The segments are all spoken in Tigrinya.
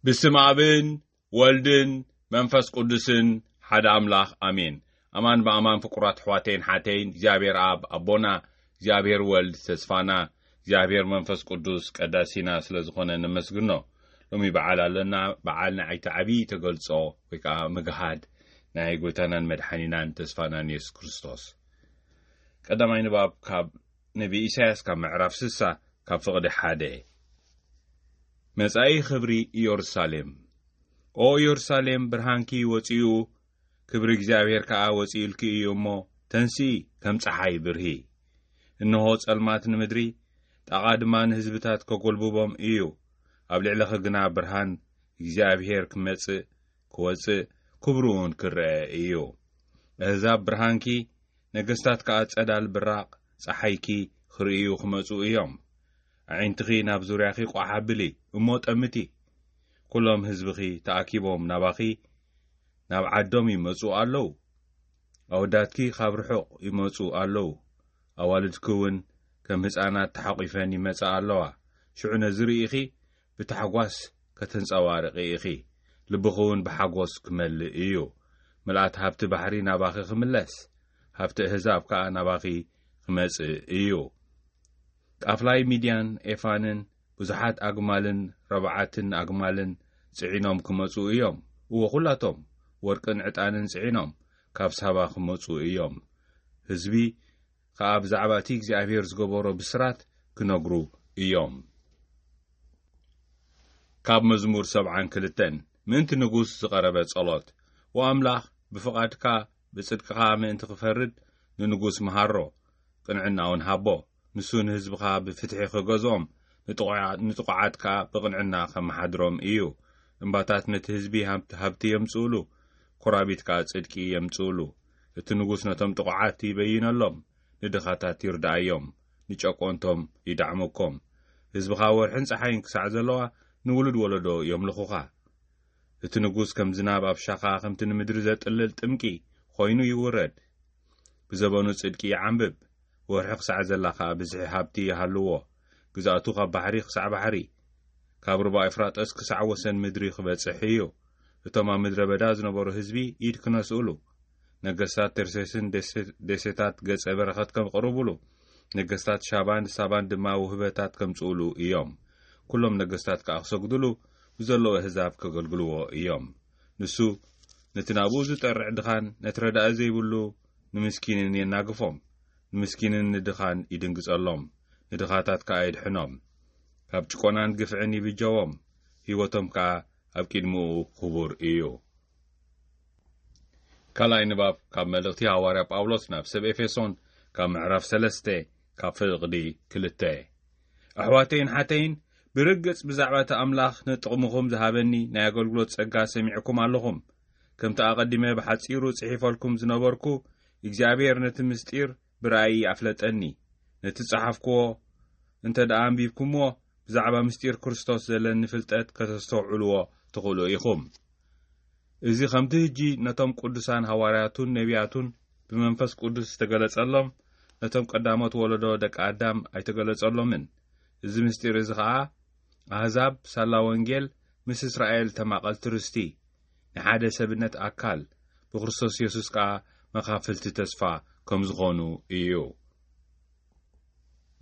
بسم آبن والدن منفس قدسن حد أملاخ آمين أمان بأمان فقرات حواتين حاتين زابير آب أبونا زابير والد تسفانا زابير منفس قدس قداسينا سلزخونا نمسقنا لومي بعالنا عيت عبي تقلصو ويكا مقهاد ناي قوتانا مدحانينا تسفانا نيس كريستوس قدامين باب كاب نبي إساس كاب معرف سسا كاب فقد حاده مسأي خبري يورساليم او يورساليم برهانكي وصيو كبر እግዚአብሔር ከአ ወጽኢልኪ እዩሞ ተንሲ ከም ፀሐይ ብርሂ እነሆ ጸልማትን ምድሪ ጣቃድማን ህዝብታት ከጎልብቦም እዩ ኣብ ልዕለኸ ግና ብርሃን እግዚአብሔር ክመጽእ ክወጽእ ክብሩን ክርአ እዩ እዛብ ብርሃንኪ ነገስታት ከአ ጸዳል ብራቅ ፀሐይኪ ክርእዩ ክመጹ እዮም ዓይንትኺ ናብ ዙርያኺ ቋሓብሊ እሞ ጠምቲ ኩሎም ህዝብኺ ተኣኪቦም ናባኺ ናብ ዓዶም ይመጹ ኣለዉ ኣውዳትኪ ካብ ርሑቕ ይመጹ ኣለዉ ኣዋልድክውን ከም ህፃናት ተሓቂፈን ይመጻ ኣለዋ ሽዑ ነዝርኢኺ ብታሕጓስ ከተንጸዋርቂ ኢኺ ልብኽውን ብሓጎስ ክመልእ እዩ መልኣት ሃብቲ ባሕሪ ናባኺ ክምለስ ሃብቲ ህዛብ ከኣ ናባኺ ክመጽእ እዩ ቃፍላይ ሚድያን ኤፋንን ብዙሓት ኣግማልን ረብዓትን ኣግማልን ጽዒኖም ክመጹ እዮም ወኹላቶም ወርቅን ዕጣንን ጽዒኖም ካብ ሳባ ክመጹ እዮም ህዝቢ ካብ ብዛዕባ እቲ እግዚአብሔር ዝገበሮ ብስራት ክነግሩ እዮም ካብ መዝሙር 72 ምእንቲ ንጉስ ዝቐረበ ጸሎት ወአምላኽ ብፍቓድካ ብጽድቅኻ ምእንቲ ክፈርድ ንንጉስ መሃሮ ቅንዕናውን ሃቦ ንሱን ህዝብኻ ብፍትሒ ክገዞም ንጥቋዓትካ ብቕንዕና ከመሓድሮም እዩ እምባታት ነቲ ህዝቢ ሃብቲ የምጽኡሉ ኮራቢትካ ጽድቂ የምጽኡሉ እቲ ንጉስ ነቶም ጥቋዓት ይበይነሎም ንድኻታት ይርዳእዮም ንጨቆንቶም ይዳዕመኮም ህዝብኻ ወርሕን ፀሓይን ክሳዕ ዘለዋ ንውሉድ ወለዶ የምልኹኻ እቲ ንጉስ ከም ዝናብ ኣብ ሻኻ ከምቲ ንምድሪ ዘጥልል ጥምቂ ኮይኑ ይውረድ ብዘበኑ ጽድቂ ይዓንብብ ወርሒ ክሳዕ ዘላኻ ብዝሒ ሃብቲ ይሃልዎ ግዛእቱ ካብ ባሕሪ ክሳዕ ባሕሪ ካብ ሩባ ኤፍራጥስ ክሳዕ ወሰን ምድሪ ክበጽሕ እዩ እቶም ኣብ ምድረ በዳ ዝነበሩ ህዝቢ ኢድ ክነስእሉ ነገስታት ተርሴስን ደሴታት ገጸ በረኸት ከም ቅርቡሉ ነገስታት ሻባን ሳባን ድማ ውህበታት ከምጽኡሉ እዮም ኩሎም ነገስታት ከኣ ክሰግድሉ ብዘለዎ ህዛብ ከገልግልዎ እዮም ንሱ ነቲ ናብኡ ዝጠርዕ ድኻን ነትረዳእ ዘይብሉ ንምስኪንን የናግፎም ንምስኪንን ንድኻን ይድንግጸሎም ንድኻታት ከኣ ይድሕኖም ካብ ጭቆናን ግፍዕን ይብጀዎም ህይወቶም ከኣ ኣብ ቅድሚኡ ክቡር እዩ ካልኣይ ንባብ ካብ መልእኽቲ ሐዋርያ ጳውሎስ ናብ ሰብ ኤፌሶን ካብ ምዕራፍ 3 ካብ ፍቕዲ 2 ኣሕዋተይን ሓተይን ብርግጽ ብዛዕባ እቲ ኣምላኽ ንጥቕምኹም ዝሃበኒ ናይ ኣገልግሎት ጸጋ ሰሚዕኩም ኣለኹም ከምቲ ኣቐዲመ ብሓጺሩ ጽሒፈልኩም ዝነበርኩ እግዚአብሔር ነቲ ምስጢር ብራእይ ኣፍለጠኒ ነቲ ጸሓፍክዎ እንተ ደኣ አንቢብኩምዎ ብዛዕባ ምስጢር ክርስቶስ ዘለኒ ፍልጠት ከተስተውዕልዎ ትኽእሉ ኢኹም እዚ ከምቲ ሕጂ ነቶም ቅዱሳን ሐዋርያቱን ነቢያቱን ብመንፈስ ቅዱስ ዝተገለጸሎም ነቶም ቀዳሞት ወለዶ ደቂ ኣዳም ኣይተገለጸሎምን እዚ ምስጢር እዚ ከዓ ኣሕዛብ ሳላ ወንጌል ምስ እስራኤል ተማቐልቲ ርስቲ ንሓደ ሰብነት ኣካል ብክርስቶስ ኢየሱስ ከዓ መኻፈልቲ ተስፋ ከም ዝኾኑ እዩ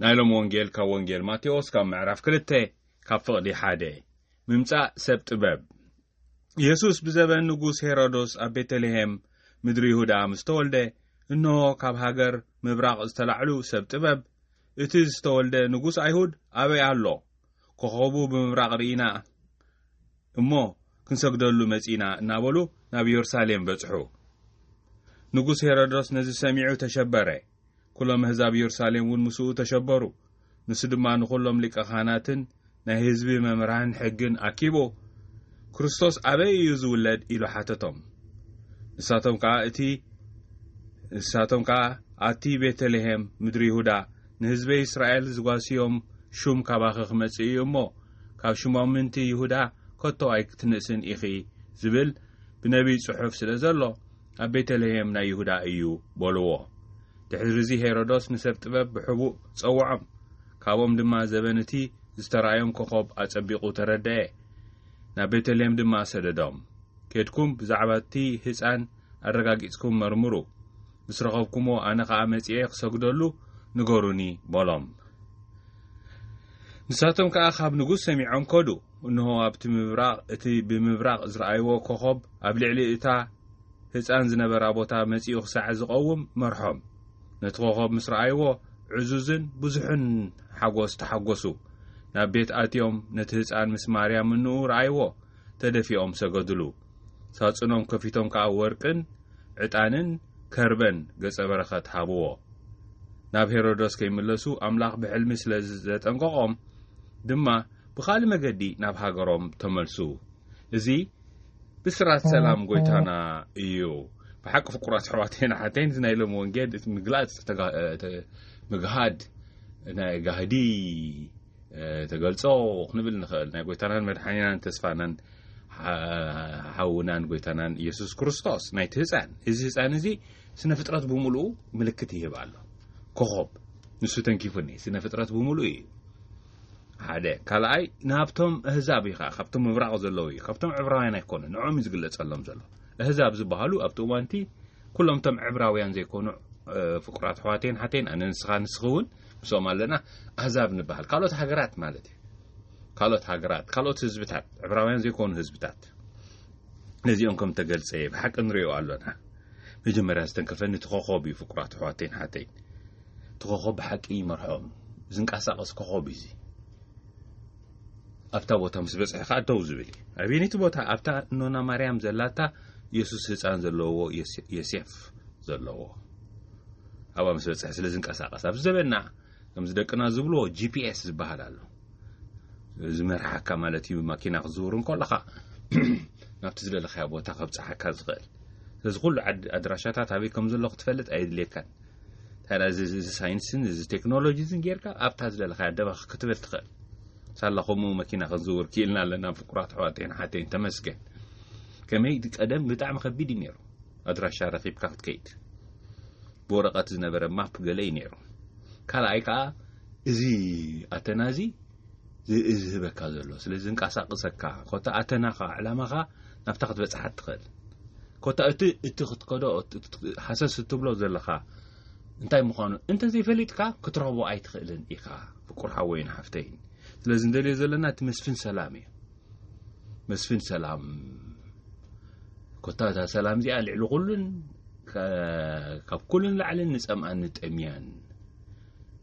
ናይሎም ወንጌል ካብ ወንጌል ማቴዎስ ካብ ምዕራፍ 2 ካብ ፍቕዲ 1 ምምጻእ ሰብ ጥበብ ኢየሱስ ብዘበን ንጉስ ሄሮዶስ ኣብ ቤተልሔም ምድሪ ይሁዳ ምስ ተወልደ እነሆ ካብ ሃገር ምብራቕ ዝተላዕሉ ሰብ ጥበብ እቲ ዝተወልደ ንጉስ ኣይሁድ ኣበይ ኣሎ ኮኸቡ ብምብራቕ ርኢና እሞ ክንሰግደሉ መጺና እናበሉ ናብ ኢየሩሳሌም በጽሑ ንጉስ ሄሮዶስ ነዚ ሰሚዑ ተሸበረ ኩሎም ህዝቢ ኢየሩሳሌም ውን ምስኡ ተሸበሩ ንሱ ድማ ንኹሎም ሊቀ ካህናትን ናይ ህዝቢ መምህራን ሕግን ኣኪቦ ክርስቶስ ኣበይ እዩ ዝውለድ ኢሉ ሓተቶም ንሳቶም ከዓ ኣቲ ቤተልሔም ምድሪ ይሁዳ ንህዝቢ እስራኤል ዝጓስዮም ሹም ካባኺ ክመጽእ እዩ እሞ ካብ ሽሞምንቲ ይሁዳ ከቶ ኣይክትንእስን ኢኺ ዝብል ብነቢይ ጽሑፍ ስለ ዘሎ ኣብ ቤተልሔም ናይ ይሁዳ እዩ በልዎ ድሕሪ ሄሮዶስ ንሰብ ጥበብ ብሕቡእ ጸውዖም ካብኦም ድማ ዘበንቲ ዝተራእዮም ኮኸብ ኣጸቢቑ ተረድአ ቤተልሔም ድማ ሰደዶም ከድኩም ብዛዕባቲ ህፃን ኣረጋጊጽኩም መርምሩ ምስ ረኸብኩሞ ኣነ ከዓ መጽኤ ክሰግደሉ ንገሩኒ በሎም ንሳቶም ከዓ ካብ ንጉስ ሰሚዖም ከዱ እንሆ ኣብቲ ምብራቕ እቲ ብምብራቕ ዝረኣይዎ ኮኸብ ኣብ ልዕሊ እታ ህፃን ዝነበራ ቦታ መጺኡ ክሳዕ ዝቐውም መርሖም ነቲ ኮኸብ ምስ ረኣይዎ ዕዙዝን ብዙሕን ሓጎስ ተሓጐሱ ናብ ቤት ኣትዮም ነቲ ህፃን ምስ ማርያም እንኡ ረኣይዎ ተደፊኦም ሰገድሉ ሳጽኖም ከፊቶም ከዓ ወርቅን ዕጣንን ከርበን ገጸ በረኸት ሃብዎ ናብ ሄሮዶስ ከይምለሱ ኣምላኽ ብሕልሚ ስለ ዘጠንቀቖም ድማ ብኻልእ መገዲ ናብ ሃገሮም ተመልሱ እዚ ብስራት ሰላም ጎይታና እዩ ብሓቂ ፍቁራት ኣሕዋቴና ሓተይን ናይ ሎም ወንጌል ምግላጽ ምግሃድ ናይ ጋህዲ ተገልጾ ክንብል ንኽእል ናይ ጎይታናን መድሓኒናን ተስፋናን ሓውናን ጎይታናን ኢየሱስ ክርስቶስ ናይቲ ህፃን እዚ ህፃን እዚ ስነ ፍጥረት ብምሉኡ ምልክት ይህብ ኣሎ ኮኸብ ንሱ ተንኪፉኒ ስነ ፍጥረት ብምሉኡ እዩ ሓደ ካልኣይ ናብቶም ኣህዛብ ኢኻ ካብቶም ምብራቕ ዘለዉ እዩ ካብቶም ዕብራውያን ኣይኮኑ ንዖም ዝግለጸሎም ዘሎ ኣህዛብ ዝበሃሉ ኣብቲ እዋንቲ ኩሎም ቶም ዕብራውያን ዘይኮኑ ፍቁራት ኣሕዋቴን ሓተይን ኣነ ንስኻ ንስኸውን ምስኦም ኣለና ኣህዛብ ንበሃል ካልኦት ሃገራት ማለት እዩ ካልኦት ሃገራት ካልኦት ህዝብታት ዕብራውያን ዘይኮኑ ህዝብታት ነዚኦም ከም ተገልጸ ብሓቂ ንሪኦ ኣለና መጀመርያ ዝተንከፈኒ እቲ ኮኸብ እዩ ፍቁራት ኣሕዋቴን ሓተይን እቲ ኮኸብ ብሓቂ መርሖም ዝንቀሳቐስ ኮኸብ እዩ ኣብታ ቦታ ምስ በጽሒ ከዓ ደው ዝብል እዩ ኣብየነይቲ ቦታ ኣብታ ኖና ማርያም ዘላታ ኢየሱስ ህፃን ዘለዎ ዮሴፍ ዘለዎ ኣብኣ ምስ በጽሒ ስለ ዝንቀሳቐስ ኣብ ዘበና ከም ዝደቅና ዝብልዎ ጂፒኤስ ዝበሃል ኣሎ ዝመርሓካ ማለት እዩ ማኪና ክዝውር እንከለኻ ናብቲ ዝደለኻዮ ቦታ ከብፅሓካ ዝኽእል ስለዚ ኩሉ ኣድራሻታት ኣበይ ከም ዘሎ ክትፈልጥ ኣይድልየካን ታዲያ እዚ ሳይንስን እዚ ቴክኖሎጂን ጌርካ ኣብታ ዝደለኻዮ ደባኺ ክትብል ትኽእል ሳላኹሙ መኪና ክዝውር ክኢልና ኣለና ፍቁራት ኣሕዋቴን ሓተይን ተመስገን ከመይ ቀደም ብጣዕሚ ከቢድ እዩ ነይሩ ኣድራሻ ረኺብካ ክትከይድ ብወረቐት ዝነበረ ማፕ ገለ እዩ ነይሩ ካልኣይ ከዓ እዚ ኣተናዚ ዝህበካ ዘሎ ስለዚ እንቀሳቕሰካ ኮታ ኣተናኻ ዕላማኻ ናብታ ክትበጽሓ ትኽእል ኮታ እቲ ክትከዶ ሓሰስ እትብሎ ዘለኻ እንታይ ምዃኑ እንተዘይፈሊጥካ ክትረኽቦ ኣይትኽእልን ኢኻ ፍቁር ሓወይን ሓፍተይን ስለዚ እንደልዮ ዘለና እቲ መስፍን ሰላም እዩ መስፍን ሰላም ኮታ እታ ሰላም እዚኣ ልዕሊ ኩሉን ካብ ኩሉን ላዕልን ንጸምኣን ንጠምያን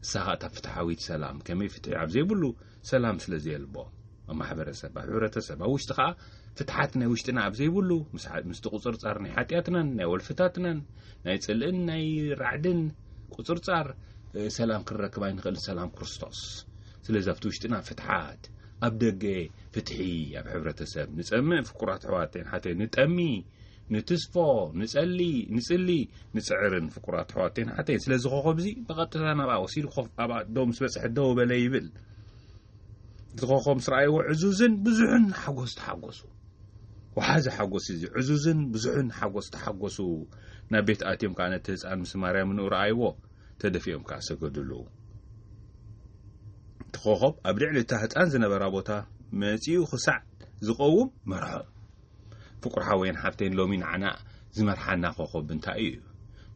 እሳኻ እታ ፍትሓዊት ሰላም ከመይ ፍትሒ ኣብ ዘይብሉ ሰላም ስለ ዘየልቦ ኣብ ማሕበረሰብ ኣብ ሕብረተሰብ ኣብ ውሽጢ ከዓ ፍትሓት ናይ ውሽጥና ኣብ ዘይብሉ ምስቲ ቁፅርፃር ናይ ሓጢኣትናን ናይ ወልፍታትናን ናይ ጽልእን ናይ ራዕድን ቁፅርፃር ሰላም ክንረክብ ኣይንኽእል ሰላም ክርስቶስ ስለዚ ኣብቲ ውሽጥና ፍትሓት ኣብ ደገ ፍትሒ ኣብ ሕብረተሰብ ንጸምእ ፍቁራት ኣሕዋቴን ሓተይን ንጠሚ ንትስፎ ንጽሊ ንጽዕርን ፍቁራት ኣሕዋቴን ሓተይን ስለዚ ኮኸብ እዚ ብቐጥታ ናብኣ ወሲዱ ኣብኣ ደው ምስ በጽሒ ደው በለ ይብል እቲ ኮኸብ ምስ ረኣይዎ ዕዙዝን ብዙሕን ሓጎስ ተሓጐሱ ወሓዚ ሓጎስ እዚ ዕዙዝን ብዙሕን ሓጎስ ተሓጐሱ ናብ ቤት ኣትዮም ከዓ ነቲ ህፃን ምስ ማርያም ንኡ ረኣይዎ ተደፊኦም ከዓ ሰገድሉ እቲ ኮኸብ ኣብ ልዕሊ እታ ህፃን ዝነበራ ቦታ መጺኡ ክሳዕ ዝቐውም መርሖ ፍቁር ሓወይን ሓፍተይን ሎሚ ንዓና ዝመርሓና ኮኸብ እንታይ እዩ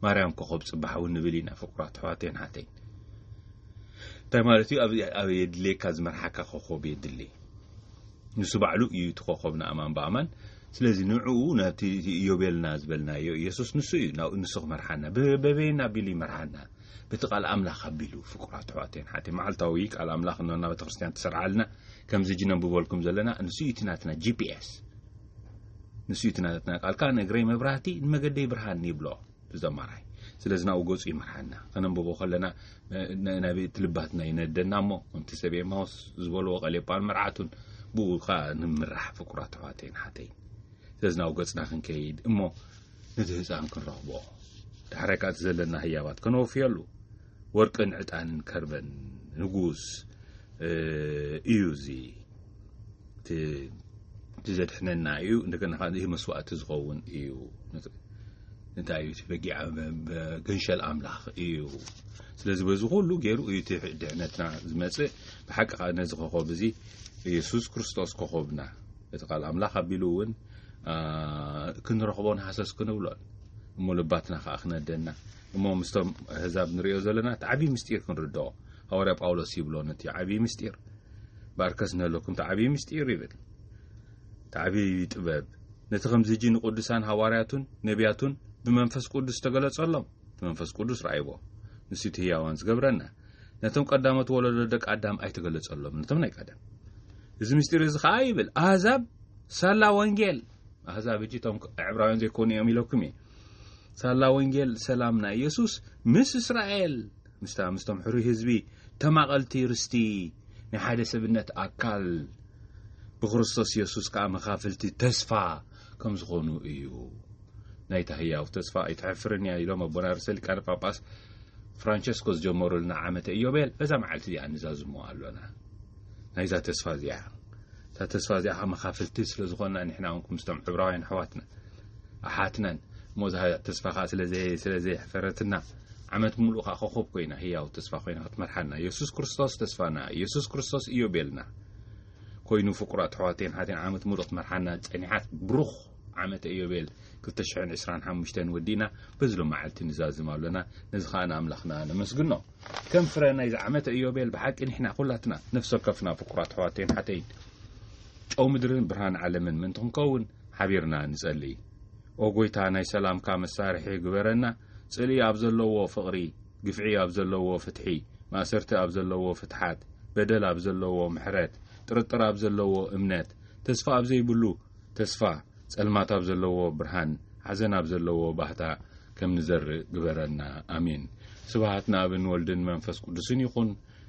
ማርያም ኮኸብ ጽባሕ እውን ንብል ኢና ፍቁራት ኣሕዋቴን ሓተይን እንታይ ማለት እዩ ኣብ የድልየካ ዝመርሓካ ኮኸብ የድሊ ንሱ ባዕሉ እዩ እቲ ኮኸብ ንኣማን ብኣማን ስለዚ ንዕኡ ናብቲ ኢዮቤልና ዝበልናዮ ኢየሱስ ንሱ እዩ ንሱ ክመርሓና በበይና ኣቢሉ ይመርሓና በቲ ቃል ኣምላኽ ኣቢሉ ፍቁራት ኣሕዋቴን ሓተይን መዓልታዊ ቃል ኣምላኽ ነና ቤተ ክርስቲያን ተሰርዓልና ከምዚ ጅነንብበልኩም ዘለና ንሱ እዩ ናትና ጂፒኤስ ንሱ እዩ ናትና ቃልካ ነግረይ መብራህቲ ንመገደይ ብርሃን ይብሎ ብዘማራይ ስለዚ ናብኡ ገጹ ይመርሓና ከነንብቦ ከለና ናይ ቤት ልባትና ይነደና እሞ ከምቲ ሰብ ኤማውስ ዝበልዎ ቀሌጳን መርዓቱን ብኡኻ ንምራሕ ፍቁራት ኣሕዋቴን ሓተይን ስለዚ ናብኡ ገጽና ክንከይድ እሞ ነቲ ህፃን ክንረኽቦ ዳሕራይ ከዓ ዘለና ህያባት ከነወፍየሉ ወርቅን ዕጣንን ከርበን ንጉስ እዩ እዚ ትዘድሕነና እዩ እንደገና ይህ መስዋዕቲ ዝኸውን እዩ እንታይ እዩ በጊዕ ገንሸል ኣምላኽ እዩ ስለዚ በዚ ኩሉ ገይሩ እዩ ድሕነትና ዝመጽእ ብሓቂ ከዓ ነዚ ኮኸብ እዚ ኢየሱስ ክርስቶስ ኮኸብና اتقال أملاخ أبيلون كن رخبون حساس كنولون مولباتنا خاخنا دنا مو مستم حزاب نريو زلنا تعبي مستير كنردو هورا باولوس يبلون تي عبي مستير باركسنا لكم تعبي مستير يبل تعبي طباب نتخم زيجي نقدسان حوارياتون نبياتون بمنفس قدس تغلصلهم بمنفس قدس رايبو نسيت هي وانس غبرنا نتم قدامت ولد دق ادم اي تغلصلهم نتم ناي قدام እዚ ምስጢር እዚ ከዓ ይብል አሕዛብ ሳላ ወንጌል አሕዛብ እጂቶም ዕብራውያን ዘይኮኑ እዮም ኢለኩም ሳላ ወንጌል ሰላምና ኢየሱስ ምስ እስራኤል ምስቶም ሕሩይ ህዝቢ ተማቐልቲ ርስቲ ንሓደ ሰብነት አካል ብክርስቶስ ኢየሱስ ከዓ መኻፈልቲ ተስፋ ከም ዝኾኑ እዩ ናይታ ህያው ተስፋ ኣይትሕፍርንያ ኢሎም ኣቦና ርእሰ ሊቃነ ጳጳስ ፍራንቸስኮስ ጀመሩልና ዓመተ ኢዮቤል በዛ መዓልቲ እዚኣ ንዛዝሞ ኣሎና ናይዛ ተስፋ እዚኣ ተስፋ እዚኣ መኻፈልቲ ስለ ዝኾንና ንሕና እንኩም ምስቶም ዕብራውያን ኣሕዋትና ኣሓትናን ሞዛ ተስፋ ከዓ ስለዘይ ሕፈረትና ዓመት ሙሉእ ከዓ ኮኸብ ኮይና ህያው ተስፋ ኮይና ክትመርሓና ኢየሱስ ክርስቶስ ተስፋና ኢየሱስ ክርስቶስ ኢዮቤልና ኮይኑ ፍቁራት ኣሕዋቴን ሓቴን ዓመት ሙሉእ ክትመርሓና ፀኒሓት ብሩኽ ዓመተ ኢዮቤል 2025 ወዲና በዝሎ መዓልቲ ንዛዝም ኣለና ነዚ ከዓ ኣምላኽና ነመስግኖ ከም ፍረ ናይዚ ዓመተ ኢዮቤል ብሓቂ ንሕና ኩላትና ነፍሲ ወከፍና ፍቁራት ኣሕዋቴን ሓተይን ጨው ምድርን ብርሃን ዓለምን ምንት ክንከውን ሓቢርና ንጸልይ ኦ ጎይታ ናይ ሰላምካ መሳርሒ ግበረና ጽልኢ ኣብ ዘለዎ ፍቕሪ ግፍዒ ኣብ ዘለዎ ፍትሒ ማእሰርቲ ኣብ ዘለዎ ፍትሓት በደል ኣብ ዘለዎ ምሕረት ጥርጥር ኣብ ዘለዎ እምነት ተስፋ ኣብ ዘይብሉ ተስፋ ጸልማት ኣብ ዘለዎ ብርሃን ሓዘን ኣብ ዘለዎ ባህታ ከም ንዘርእ ግበረና ኣሜን ስብሃት ንኣብን ወልድን መንፈስ ቅዱስን ይኹን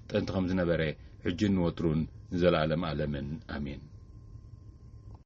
ጥንቲ ከም ዝነበረ ሕጅን ወትሩን ንዘላለም ዓለምን ኣሜን